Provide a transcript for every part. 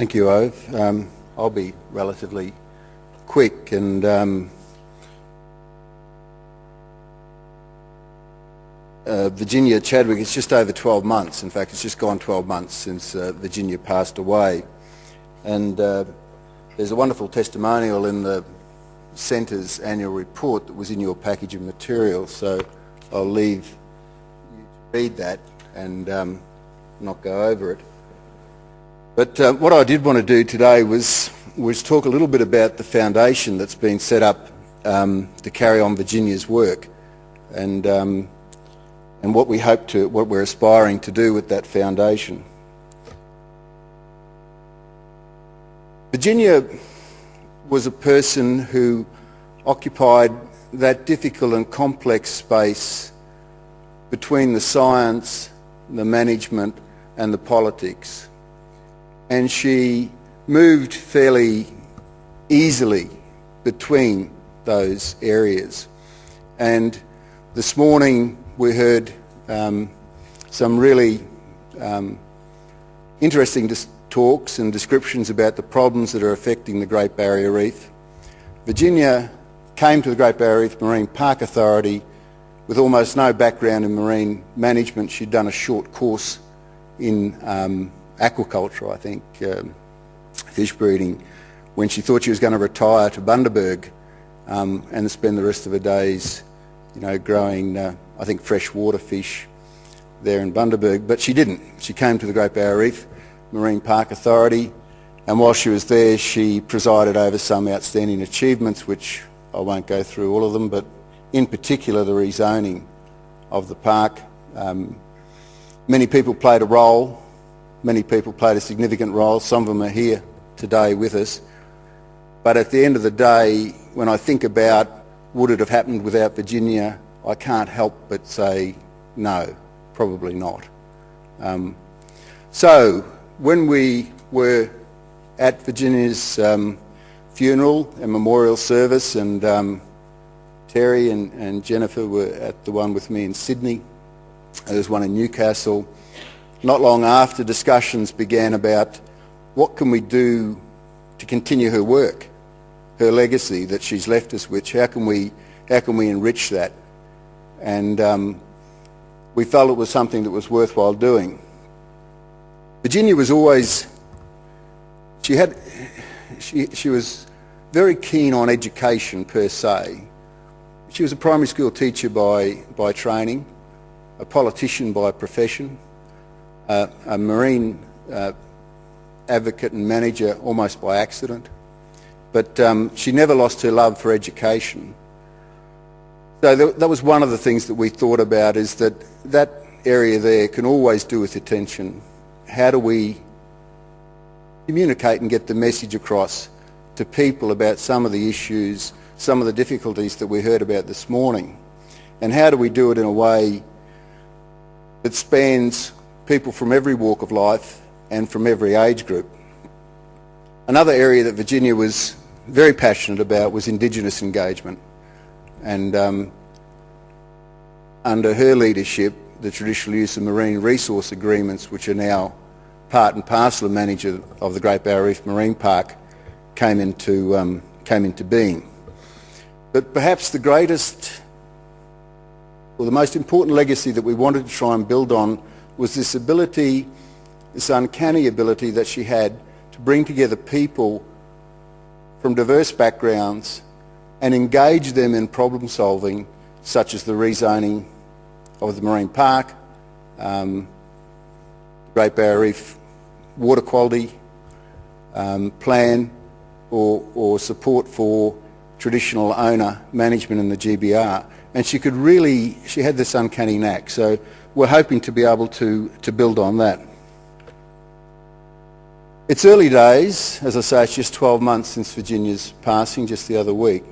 Thank you, Ove. I'll be relatively quick, and Virginia Chadwick, it's just over 12 months. In fact, it's just gone 12 months since Virginia passed away. And there's a wonderful testimonial in the Centre's annual report that was in your package of material, so I'll leave you to read that and not go over it. But what I did want to do today was talk a little bit about the foundation that's been set up to carry on Virginia's work, and what we're aspiring to do with that foundation. Virginia was a person who occupied that difficult and complex space between the science, the management and the politics. And she moved fairly easily between those areas. And this morning we heard some really interesting talks and descriptions about the problems that are affecting the Great Barrier Reef. Virginia came to the Great Barrier Reef Marine Park Authority with almost no background in marine management. She'd done a short course in aquaculture, I think, fish breeding, when she thought she was going to retire to Bundaberg and spend the rest of her days, growing, I think, freshwater fish there in Bundaberg. But she didn't. She came to the Great Barrier Reef Marine Park Authority, and while she was there, she presided over some outstanding achievements, which I won't go through all of them, but in particular the rezoning of the park. Many people played a role. Many people played a significant role. Some of them are here today with us. But at the end of the day, when I think about would it have happened without Virginia, I can't help but say no, probably not. So when we were at Virginia's funeral and memorial service, and Terry and Jennifer were at the one with me in Sydney, there was one in Newcastle. Not long after, discussions began about what can we do to continue her work, her legacy that she's left us with. How can we enrich that? And we felt it was something that was worthwhile doing. Virginia was always, she was very keen on education per se. She was a primary school teacher by training, a politician by profession, a marine advocate and manager almost by accident, but she never lost her love for education. So that was one of the things that we thought about, is that area there can always do with attention. How do we communicate and get the message across to people about some of the issues, some of the difficulties that we heard about this morning, and how do we do it in a way that spans people from every walk of life and from every age group? Another area that Virginia was very passionate about was Indigenous engagement, and under her leadership, the traditional use of marine resource agreements, which are now part and parcel of management of the Great Barrier Reef Marine Park, came into being. But perhaps the greatest, or the most important legacy that we wanted to try and build on was this ability, this uncanny ability that she had to bring together people from diverse backgrounds and engage them in problem solving, such as the rezoning of the marine park, Great Barrier Reef water quality plan, or support for traditional owner management in the GBR. And she had this uncanny knack. So we're hoping to be able to build on that. It's early days. As I say, it's just 12 months since Virginia's passing, just the other week.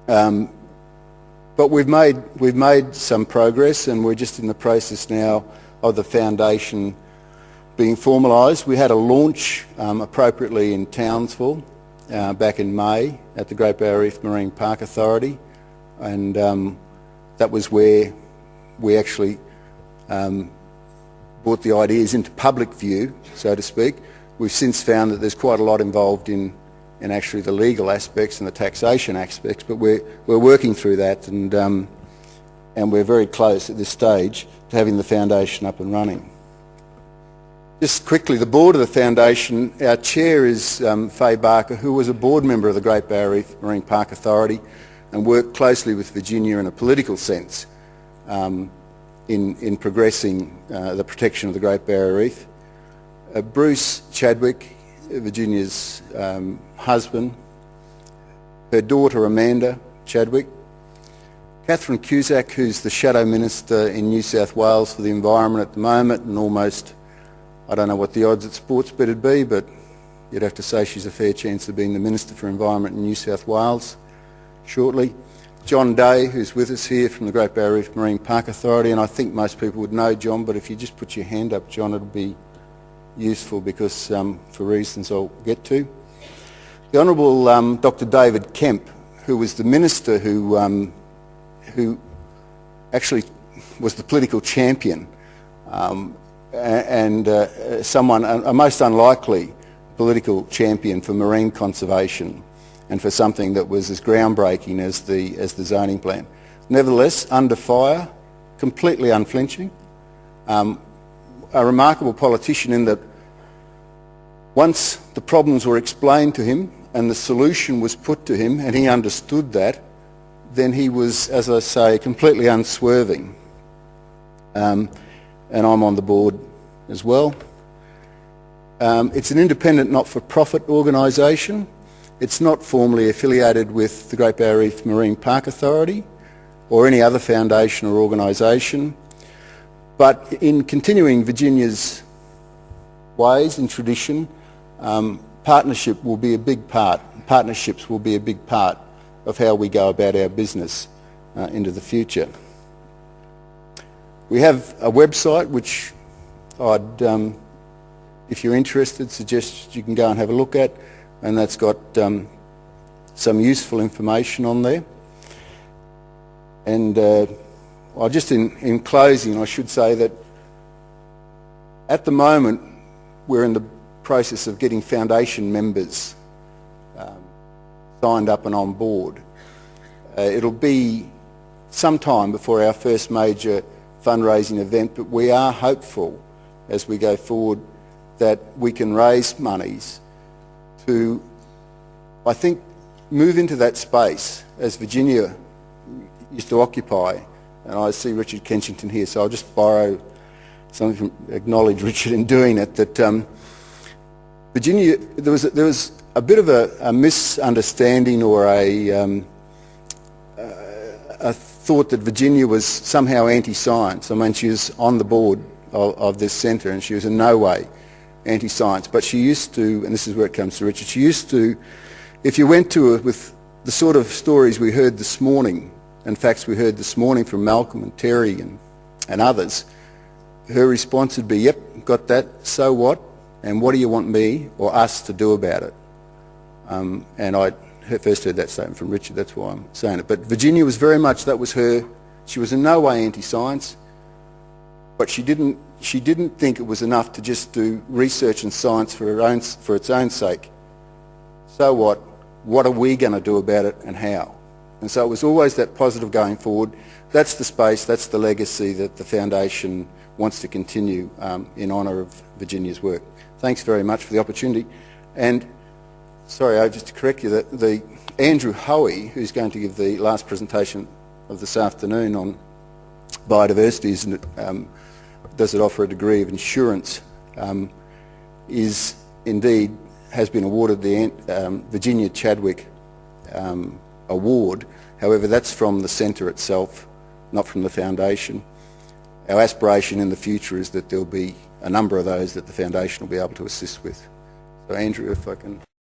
But we've made some progress, and we're just in the process now of the foundation being formalised. We had a launch appropriately in Townsville back in May at the Great Barrier Reef Marine Park Authority, and that was where we actually brought the ideas into public view, so to speak. we've since found that there's quite a lot involved in actually the legal aspects and the taxation aspects, but we're working through that, and we're very close at this stage to having the foundation up and running. Just quickly, the board of the foundation, our chair is Faye Barker, who was a board member of the Great Barrier Reef Marine Park Authority and worked closely with Virginia in a political sense in progressing the protection of the Great Barrier Reef. Bruce Chadwick, Virginia's husband, her daughter Amanda Chadwick, Catherine Cusack, who's the Shadow Minister in New South Wales for the environment at the moment, and almost, I don't know what the odds at Sportsbet would be, but you'd have to say she's a fair chance of being the Minister for Environment in New South Wales shortly. John Day, who's with us here from the Great Barrier Reef Marine Park Authority, and I think most people would know John, but if you just put your hand up, John, it'll be useful because for reasons I'll get to. The Honourable Dr David Kemp, who was the Minister who actually was the political champion and a most unlikely political champion for marine conservation and for something that was as groundbreaking as the zoning plan. Nevertheless, under fire, completely unflinching, a remarkable politician in that once the problems were explained to him and the solution was put to him and he understood that, then he was, as I say, completely unswerving. And I'm on the board as well. It's an independent not-for-profit organisation. It's not formally affiliated with the Great Barrier Reef Marine Park Authority or any other foundation or organisation. But in continuing Virginia's ways and tradition, partnerships will be a big part of how we go about our business into the future. We have a website which I'd, if you're interested, suggest you can go and have a look at, and that's got some useful information on there. And just in closing, I should say that at the moment we're in the process of getting foundation members signed up and on board. It'll be some time before our first major fundraising event, but we are hopeful as we go forward that we can raise monies to, I think, move into that space as Virginia used to occupy. And I see Richard Kensington here, so I'll just borrow something from, acknowledge Richard in doing it, that Virginia, there was a bit of a misunderstanding or a thought that Virginia was somehow anti-science. I mean, she was on the board of this centre and she was in no way anti-science, but she used to, and this is where it comes to Richard, she used to, if you went to her with the sort of stories we heard this morning, and facts we heard this morning from Malcolm and Terry and others, her response would be, yep, got that, so what? And what do you want me or us to do about it? And I first heard that statement from Richard, that's why I'm saying it. But Virginia was very much, that was her, she was in no way anti-science, but she didn't think it was enough to just do research and science for its own sake. So what? What are we going to do about it and how? And so it was always that positive going forward. That's the space, that's the legacy that the Foundation wants to continue in honour of Virginia's work. Thanks very much for the opportunity. And sorry, just to correct you, that Andrew Hoey, who's going to give the last presentation of this afternoon on biodiversity, does it offer a degree of insurance, is indeed, has been awarded the Virginia Chadwick Award. However, that's from the centre itself, not from the Foundation. Our aspiration in the future is that there'll be a number of those that the Foundation will be able to assist with. So Andrew, if I can...